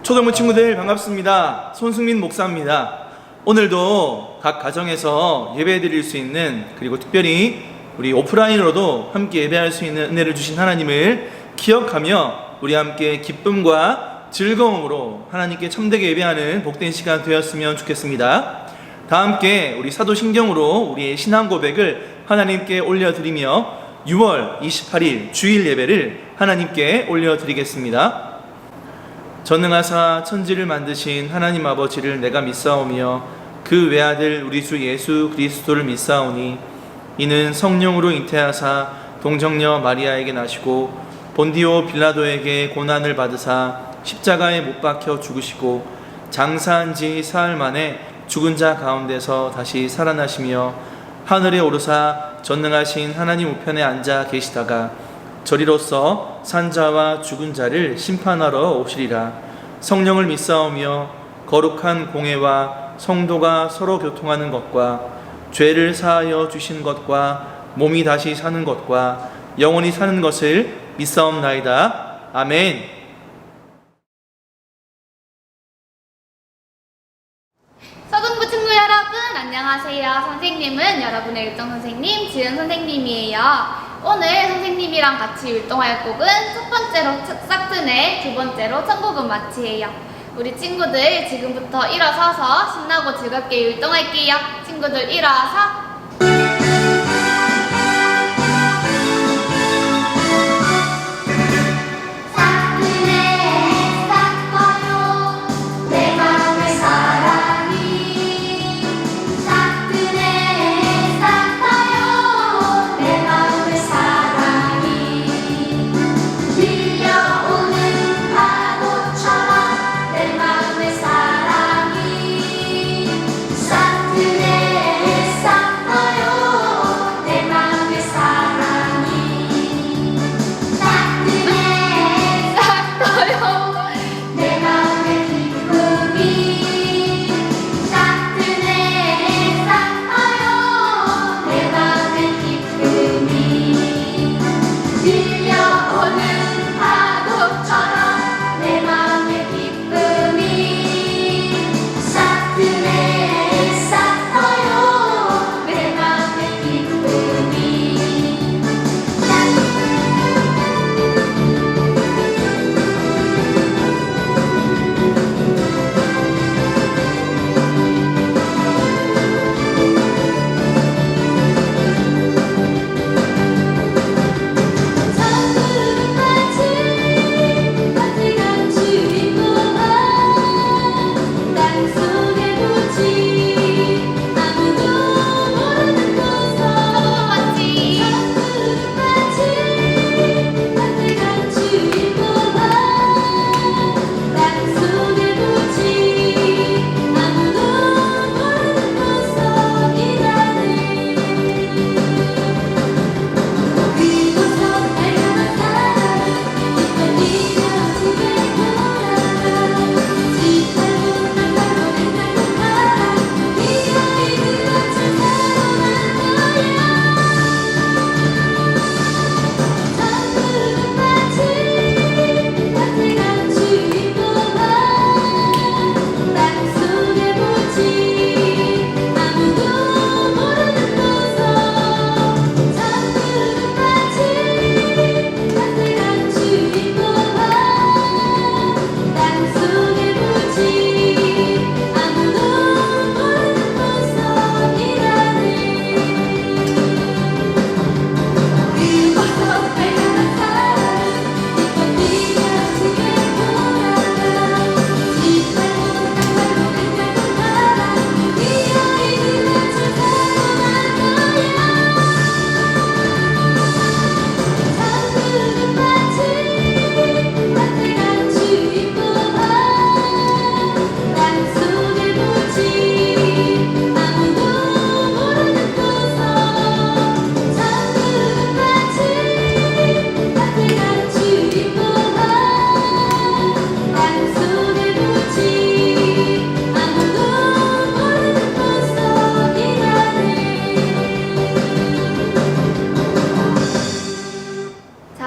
초등부 친구들 반갑습니다. 손승민 목사입니다. 오늘도 각 가정에서 예배 드릴 수 있는, 그리고 특별히 우리 오프라인으로도 함께 예배할 수 있는 은혜를 주신 하나님을 기억하며 우리 함께 기쁨과 즐거움으로 하나님께 참되게 예배하는 복된 시간 되었으면 좋겠습니다. 다 함께 우리 사도신경으로 우리의 신앙 고백을 하나님께 올려드리며 6월 28일 주일 예배를 하나님께 올려드리겠습니다. 전능하사 천지를 만드신 하나님 아버지를 내가 믿사오며 그 외아들 우리 주 예수 그리스도를 믿사오니 이는 성령으로 잉태하사 동정녀 마리아에게 나시고 본디오 빌라도에게 고난을 받으사 십자가에 못 박혀 죽으시고 장사한 지 사흘 만에 죽은 자 가운데서 다시 살아나시며 하늘에 오르사 전능하신 하나님 우편에 앉아 계시다가 저리로서 산자와 죽은 자를 심판하러 오시리라. 성령을 믿사오며 거룩한 공회와 성도가 서로 교통하는 것과 죄를 사하여 주신 것과 몸이 다시 사는 것과 영원히 사는 것을 믿사옵나이다. 아멘. 서동부 친구 여러분 안녕하세요. 선생님은 여러분의 율동 선생님 지은 선생님이에요. 오늘 선생님이랑 같이 율동할 곡은 첫 번째로 싹트네, 두 번째로 천국은 마치예요. 우리 친구들 지금부터 일어서서 신나고 즐겁게 율동할게요. 친구들 일어서.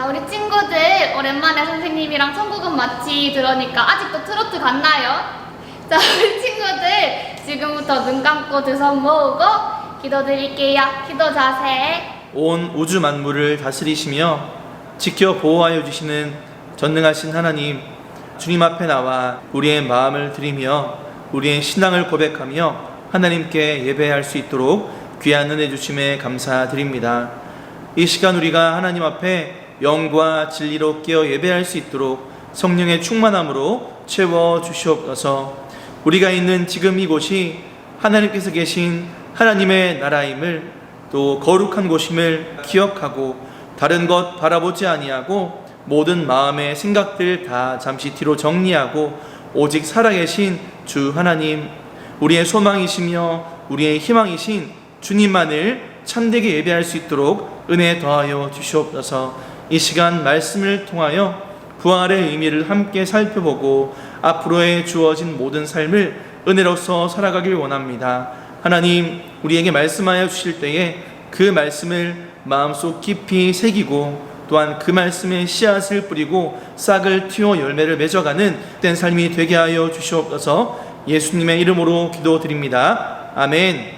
자, 우리 친구들 오랜만에 선생님이랑 천국은 마치 들으니까 아직도 트로트 같나요? 자, 우리 친구들 지금부터 눈 감고 두 손 모으고 기도드릴게요. 기도 자세. 온 우주 만물을 다스리시며 지켜 보호하여 주시는 전능하신 하나님, 주님 앞에 나와 우리의 마음을 드리며 우리의 신앙을 고백하며 하나님께 예배할 수 있도록 귀한 은혜 주심에 감사드립니다. 이 시간 우리가 하나님 앞에 영과 진리로 깨어 예배할 수 있도록 성령의 충만함으로 채워 주시옵소서. 우리가 있는 지금 이곳이 하나님께서 계신 하나님의 나라임을, 또 거룩한 곳임을 기억하고 다른 것 바라보지 아니하고 모든 마음의 생각들 다 잠시 뒤로 정리하고 오직 살아계신 주 하나님, 우리의 소망이시며 우리의 희망이신 주님만을 참되게 예배할 수 있도록 은혜 더하여 주시옵소서. 이 시간 말씀을 통하여 부활의 의미를 함께 살펴보고 앞으로의 주어진 모든 삶을 은혜로서 살아가길 원합니다. 하나님, 우리에게 말씀하여 주실 때에 그 말씀을 마음속 깊이 새기고 또한 그 말씀에 씨앗을 뿌리고 싹을 틔워 열매를 맺어가는 된 삶이 되게 하여 주시옵소서. 예수님의 이름으로 기도드립니다. 아멘.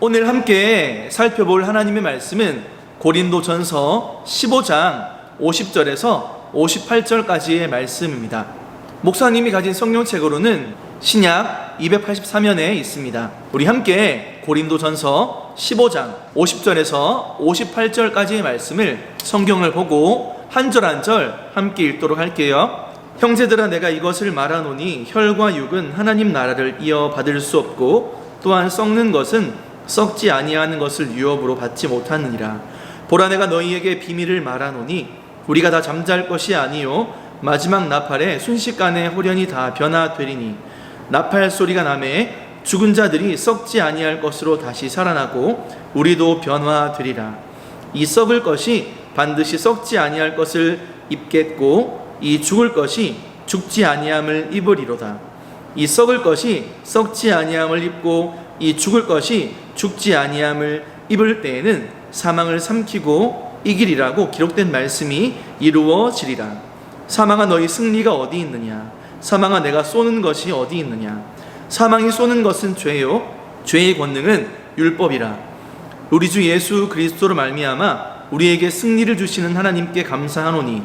오늘 함께 살펴볼 하나님의 말씀은 고린도전서 15장 50절에서 58절까지의 말씀입니다. 목사님이 가진 성경책으로는 신약 283면에 있습니다. 우리 함께 고린도전서 15장 50절에서 58절까지의 말씀을 성경을 보고 한 절 한 절 함께 읽도록 할게요. 형제들아, 내가 이것을 말하노니 혈과 육은 하나님 나라를 이어받을 수 없고 또한 썩는 것은 썩지 아니하는 것을 유업으로 받지 못하느니라. 보라, 내가 너희에게 비밀을 말하노니 우리가 다 잠잘 것이 아니요 마지막 나팔에 순식간에 홀연히 다 변화되리니 나팔 소리가 나매 죽은 자들이 썩지 아니할 것으로 다시 살아나고 우리도 변화되리라. 이 썩을 것이 반드시 썩지 아니할 것을 입겠고 이 죽을 것이 죽지 아니함을 입으리로다. 이 썩을 것이 썩지 아니함을 입고 이 죽을 것이 죽지 아니함을 입을 때에는 사망을 삼키고 이기리라고 기록된 말씀이 이루어지리라. 사망아, 너희 승리가 어디 있느냐? 사망아, 내가 쏘는 것이 어디 있느냐? 사망이 쏘는 것은 죄요 죄의 권능은 율법이라. 우리 주 예수 그리스도로 말미암아 우리에게 승리를 주시는 하나님께 감사하노니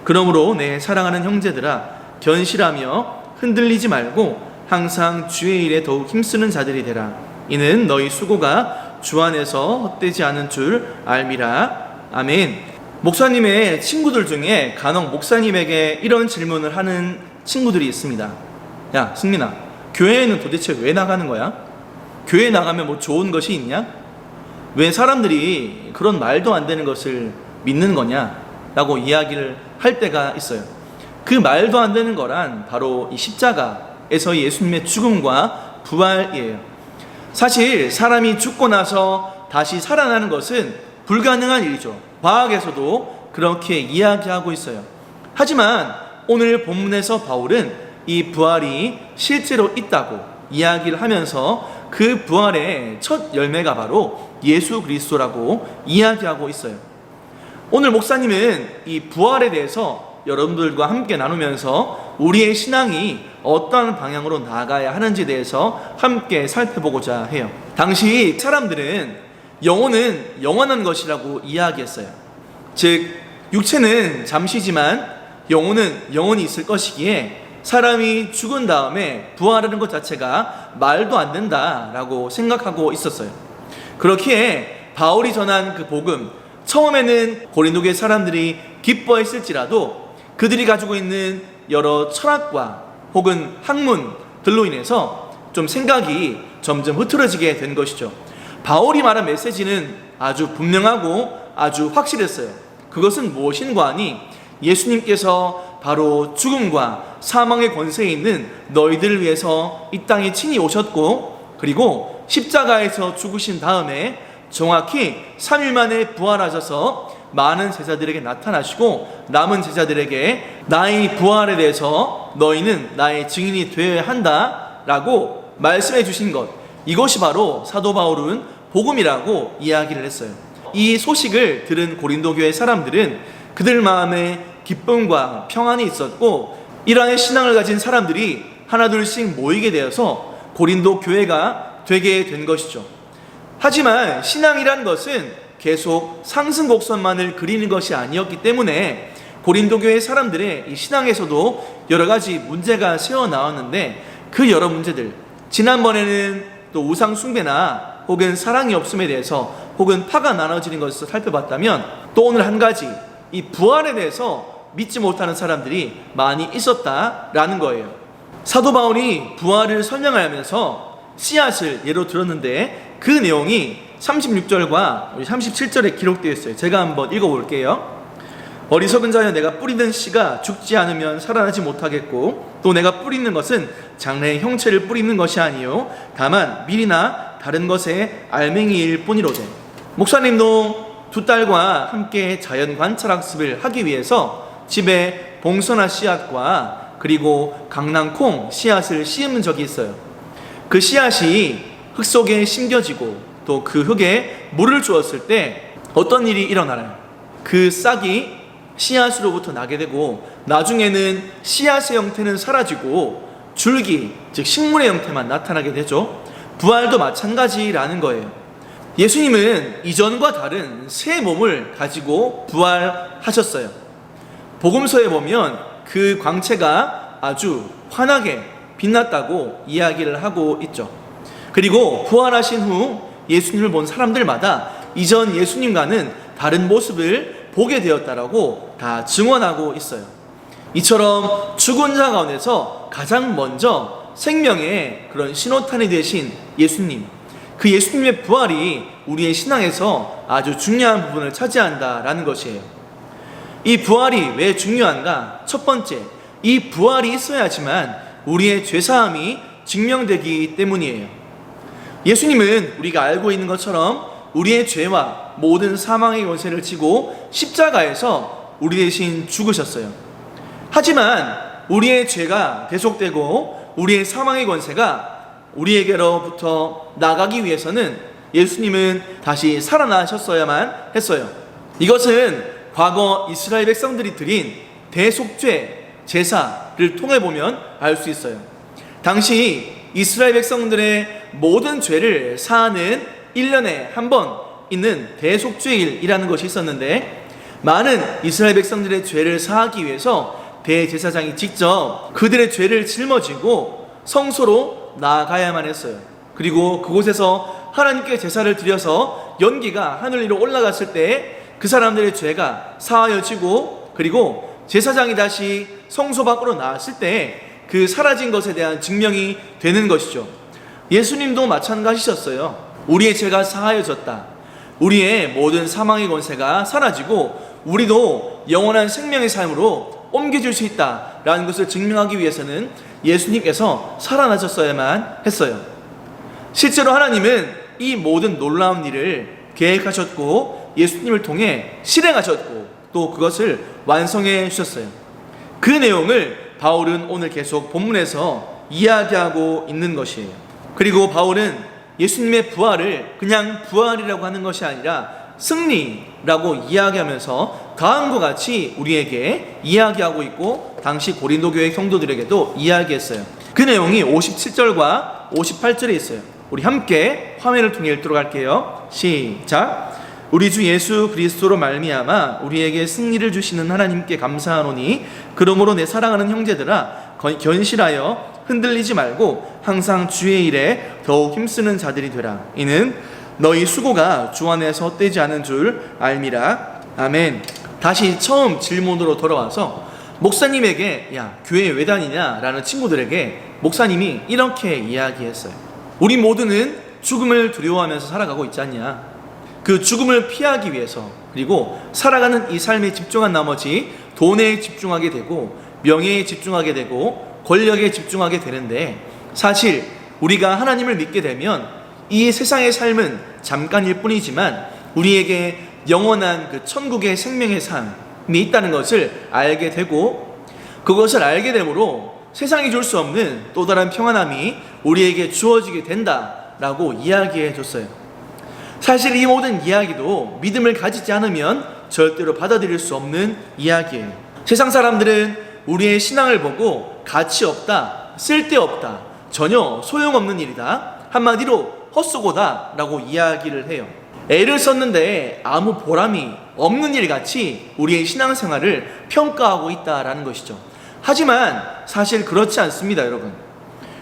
그러므로 내 사랑하는 형제들아, 견실하며 흔들리지 말고 항상 주의 일에 더욱 힘쓰는 자들이 되라. 이는 너희 수고가 주 안에서 헛되지 않은 줄 알미라. 아멘. 목사님의 친구들 중에 간혹 목사님에게 이런 질문을 하는 친구들이 있습니다. 야, 승민아, 교회에는 도대체 왜 나가는 거야? 교회 나가면 뭐 좋은 것이 있냐? 왜 사람들이 그런 말도 안 되는 것을 믿는 거냐? 라고 이야기를 할 때가 있어요. 그 말도 안 되는 거란 바로 이 십자가에서 예수님의 죽음과 부활이에요. 사실 사람이 죽고 나서 다시 살아나는 것은 불가능한 일이죠. 과학에서도 그렇게 이야기하고 있어요. 하지만 오늘 본문에서 바울은 이 부활이 실제로 있다고 이야기를 하면서 그 부활의 첫 열매가 바로 예수 그리스도라고 이야기하고 있어요. 오늘 목사님은 이 부활에 대해서 여러분들과 함께 나누면서 우리의 신앙이 어떤 방향으로 나아가야 하는지에 대해서 함께 살펴보고자 해요. 당시 사람들은 영혼은 영원한 것이라고 이야기했어요. 즉, 육체는 잠시지만 영혼은 영원히 있을 것이기에 사람이 죽은 다음에 부활하는 것 자체가 말도 안 된다라고 생각하고 있었어요. 그렇기에 바울이 전한 그 복음, 처음에는 고린도교의 사람들이 기뻐했을지라도 그들이 가지고 있는 여러 철학과 혹은 학문들로 인해서 좀 생각이 점점 흐트러지게 된 것이죠. 바울이 말한 메시지는 아주 분명하고 아주 확실했어요. 그것은 무엇인가 하니 예수님께서 바로 죽음과 사망의 권세에 있는 너희들을 위해서 이 땅에 친히 오셨고, 그리고 십자가에서 죽으신 다음에 정확히 3일 만에 부활하셔서 많은 제자들에게 나타나시고 남은 제자들에게 나의 부활에 대해서 너희는 나의 증인이 되어야 한다라고 말씀해 주신 것, 이것이 바로 사도 바울은 복음이라고 이야기를 했어요. 이 소식을 들은 고린도 교회 사람들은 그들 마음에 기쁨과 평안이 있었고, 이러한 신앙을 가진 사람들이 하나둘씩 모이게 되어서 고린도 교회가 되게 된 것이죠. 하지만 신앙이란 것은 계속 상승 곡선만을 그리는 것이 아니었기 때문에 고린도 교회 사람들의 이 신앙에서도 여러 가지 문제가 새어 나왔는데, 그 여러 문제들, 지난번에는 또 우상 숭배나 혹은 사랑이 없음에 대해서 혹은 파가 나눠지는 것을 살펴봤다면, 또 오늘 한 가지, 이 부활에 대해서 믿지 못하는 사람들이 많이 있었다라는 거예요. 사도 바울이 부활을 설명하면서 씨앗을 예로 들었는데, 그 내용이 36절과 37절에 기록되어 있어요. 제가 한번 읽어볼게요. 어리석은 자여, 내가 뿌리는 씨가 죽지 않으면 살아나지 못하겠고, 또 내가 뿌리는 것은 장래의 형체를 뿌리는 것이 아니요 다만 밀이나 다른 것의 알맹이일 뿐이로되. 목사님도 두 딸과 함께 자연 관찰 학습을 하기 위해서 집에 봉선화 씨앗과 그리고 강낭콩 씨앗을 심은 적이 있어요. 그 씨앗이 흙 속에 심겨지고 또 그 흙에 물을 주었을 때 어떤 일이 일어나나요? 그 싹이 씨앗으로부터 나게 되고, 나중에는 씨앗의 형태는 사라지고 줄기, 즉 식물의 형태만 나타나게 되죠. 부활도 마찬가지라는 거예요. 예수님은 이전과 다른 새 몸을 가지고 부활하셨어요. 복음서에 보면 그 광채가 아주 환하게 빛났다고 이야기를 하고 있죠. 그리고 부활하신 후 예수님을 본 사람들마다 이전 예수님과는 다른 모습을 보게 되었다라고 다 증언하고 있어요. 이처럼 죽은 자 가운데서 가장 먼저 생명의 그런 신호탄이 되신 예수님, 그 예수님의 부활이 우리의 신앙에서 아주 중요한 부분을 차지한다라는 것이에요. 이 부활이 왜 중요한가? 첫 번째, 이 부활이 있어야지만 우리의 죄사함이 증명되기 때문이에요. 예수님은 우리가 알고 있는 것처럼 우리의 죄와 모든 사망의 권세를 지고 십자가에서 우리 대신 죽으셨어요. 하지만 우리의 죄가 대속되고 우리의 사망의 권세가 우리에게로부터 나가기 위해서는 예수님은 다시 살아나셨어야만 했어요. 이것은 과거 이스라엘 백성들이 드린 대속죄 제사를 통해 보면 알 수 있어요. 당시 이스라엘 백성들의 모든 죄를 사하는 1년에 한 번 있는 대속죄일이라는 것이 있었는데, 많은 이스라엘 백성들의 죄를 사하기 위해서 대제사장이 직접 그들의 죄를 짊어지고 성소로 나아가야만 했어요. 그리고 그곳에서 하나님께 제사를 드려서 연기가 하늘 위로 올라갔을 때 그 사람들의 죄가 사하여지고, 그리고 제사장이 다시 성소 밖으로 나왔을 때 그 사라진 것에 대한 증명이 되는 것이죠. 예수님도 마찬가지셨어요. 우리의 죄가 사하여졌다, 우리의 모든 사망의 권세가 사라지고 우리도 영원한 생명의 삶으로 옮겨질 수 있다라는 것을 증명하기 위해서는 예수님께서 살아나셨어야만 했어요. 실제로 하나님은 이 모든 놀라운 일을 계획하셨고 예수님을 통해 실행하셨고 또 그것을 완성해 주셨어요. 그 내용을 바울은 오늘 계속 본문에서 이야기하고 있는 것이에요. 그리고 바울은 예수님의 부활을 그냥 부활이라고 하는 것이 아니라 승리라고 이야기하면서 다음과 같이 우리에게 이야기하고 있고 당시 고린도 교회 성도들에게도 이야기했어요. 그 내용이 57절과 58절에 있어요. 우리 함께 화면을 통해 읽도록 할게요. 시작. 우리 주 예수 그리스도로 말미암아 우리에게 승리를 주시는 하나님께 감사하노니 그러므로 내 사랑하는 형제들아 견실하여 흔들리지 말고 항상 주의 일에 더욱 힘쓰는 자들이 되라. 이는 너희 수고가 주 안에서 헛되지 않은 줄 알미라. 아멘. 다시 처음 질문으로 돌아와서 목사님에게 야 교회 왜 다니냐 라는 친구들에게 목사님이 이렇게 이야기했어요. 우리 모두는 죽음을 두려워하면서 살아가고 있지 않냐. 그 죽음을 피하기 위해서 그리고 살아가는 이 삶에 집중한 나머지 돈에 집중하게 되고 명예에 집중하게 되고 권력에 집중하게 되는데, 사실 우리가 하나님을 믿게 되면 이 세상의 삶은 잠깐일 뿐이지만 우리에게 영원한 그 천국의 생명의 삶이 있다는 것을 알게 되고, 그것을 알게 되므로 세상이 줄 수 없는 또 다른 평안함이 우리에게 주어지게 된다라고 이야기해 줬어요. 사실 이 모든 이야기도 믿음을 가지지 않으면 절대로 받아들일 수 없는 이야기예요. 세상 사람들은 우리의 신앙을 보고 가치 없다, 쓸데없다, 전혀 소용없는 일이다, 한마디로 헛수고다 라고 이야기를 해요. 애를 썼는데 아무 보람이 없는 일 같이 우리의 신앙생활을 평가하고 있다라는 것이죠. 하지만 사실 그렇지 않습니다, 여러분.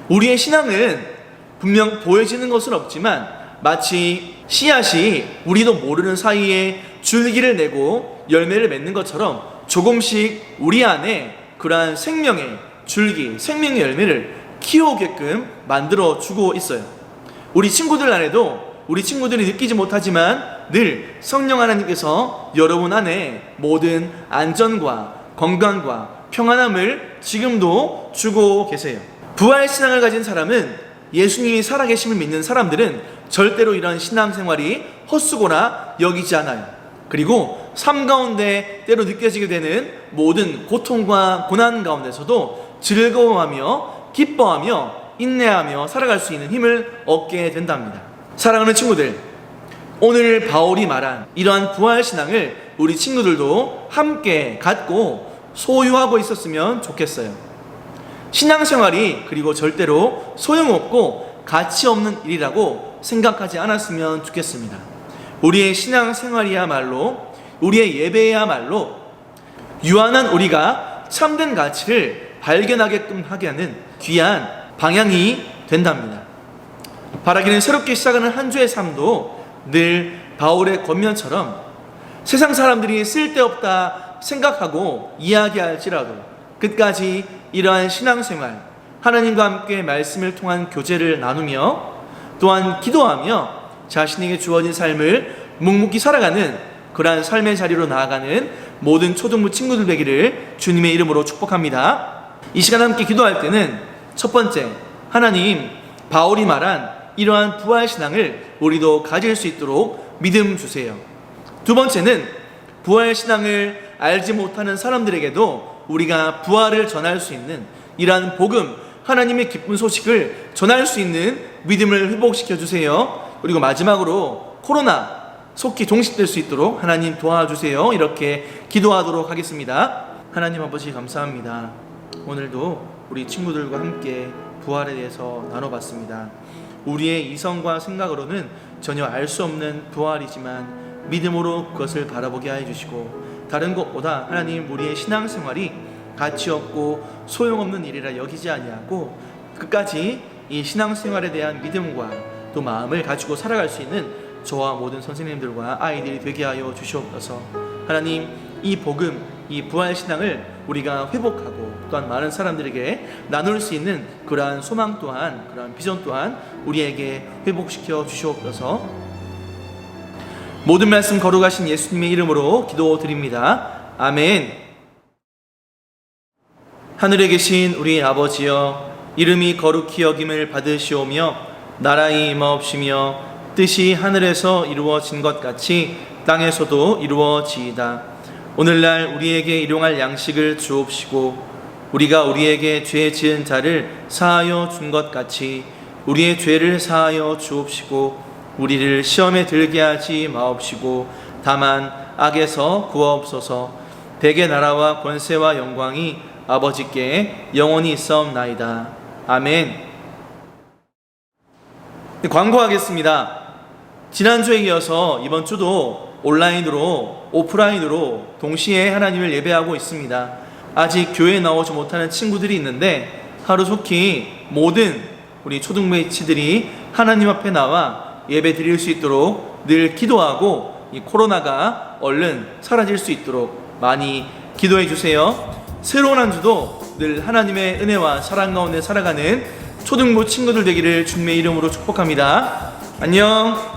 우리의 신앙은 분명 보여지는 것은 없지만 마치 씨앗이 우리도 모르는 사이에 줄기를 내고 열매를 맺는 것처럼 조금씩 우리 안에 그러한 생명의 줄기, 생명의 열매를 키워오게끔 만들어주고 있어요. 우리 친구들 안에도 우리 친구들이 느끼지 못하지만 늘 성령 하나님께서 여러분 안에 모든 안전과 건강과 평안함을 지금도 주고 계세요. 부활신앙을 가진 사람은, 예수님이 살아계심을 믿는 사람들은 절대로 이런 신앙생활이 헛수고나 여기지 않아요. 그리고 삶 가운데 때로 느껴지게 되는 모든 고통과 고난 가운데서도 즐거워하며 기뻐하며 인내하며 살아갈 수 있는 힘을 얻게 된답니다. 사랑하는 친구들, 오늘 바울이 말한 이러한 부활신앙을 우리 친구들도 함께 갖고 소유하고 있었으면 좋겠어요. 신앙생활이 그리고 절대로 소용없고 가치 없는 일이라고 생각하지 않았으면 좋겠습니다. 우리의 신앙생활이야말로, 우리의 예배야말로 유한한 우리가 참된 가치를 발견하게끔 하게 하는 귀한 방향이 된답니다. 바라기는 새롭게 시작하는 한 주의 삶도 늘 바울의 권면처럼 세상 사람들이 쓸데없다 생각하고 이야기할지라도 끝까지 이러한 신앙생활, 하나님과 함께 말씀을 통한 교제를 나누며 또한 기도하며 자신에게 주어진 삶을 묵묵히 살아가는 그러한 삶의 자리로 나아가는 모든 초등부 친구들 되기를 주님의 이름으로 축복합니다. 이 시간 함께 기도할 때는 첫 번째, 하나님, 바울이 말한 이러한 부활신앙을 우리도 가질 수 있도록 믿음 주세요. 두 번째는 부활신앙을 알지 못하는 사람들에게도 우리가 부활을 전할 수 있는 이러한 복음, 하나님의 기쁜 소식을 전할 수 있는 믿음을 회복시켜 주세요. 그리고 마지막으로 코로나 속히 종식될 수 있도록 하나님 도와주세요. 이렇게 기도하도록 하겠습니다. 하나님 아버지 감사합니다. 오늘도 우리 친구들과 함께 부활에 대해서 나눠봤습니다. 우리의 이성과 생각으로는 전혀 알 수 없는 부활이지만 믿음으로 그것을 바라보게 해주시고, 다른 것보다 하나님 우리의 신앙생활이 가치 없고 소용없는 일이라 여기지 아니하고 끝까지 이 신앙생활에 대한 믿음과 또 마음을 가지고 살아갈 수 있는 저와 모든 선생님들과 아이들이 되게 하여 주시옵소서. 하나님, 이 복음, 이 부활신앙을 우리가 회복하고 또한 많은 사람들에게 나눌 수 있는 그러한 소망 또한, 그러한 비전 또한 우리에게 회복시켜 주시옵소서. 모든 말씀 거룩하신 예수님의 이름으로 기도드립니다. 아멘. 하늘에 계신 우리 아버지여, 이름이 거룩히 여김을 받으시오며 나라의 임하옵시며 뜻이 하늘에서 이루어진 것 같이 땅에서도 이루어지이다. 오늘날 우리에게 일용할 양식을 주옵시고 우리가 우리에게 죄 지은 자를 사하여 준 것 같이 우리의 죄를 사하여 주옵시고 우리를 시험에 들게 하지 마옵시고 다만 악에서 구하옵소서. 대개 나라와 권세와 영광이 아버지께 영원히 있사옵나이다. 아멘. 광고하겠습니다. 지난주에 이어서 이번 주도 온라인으로 오프라인으로 동시에 하나님을 예배하고 있습니다. 아직 교회에 나오지 못하는 친구들이 있는데 하루속히 모든 우리 초등부 H들이 하나님 앞에 나와 예배 드릴 수 있도록 늘 기도하고 이 코로나가 얼른 사라질 수 있도록 많이 기도해 주세요. 새로운 한 주도 늘 하나님의 은혜와 사랑 가운데 살아가는 초등부 친구들 되기를 주님의 이름으로 축복합니다. 안녕.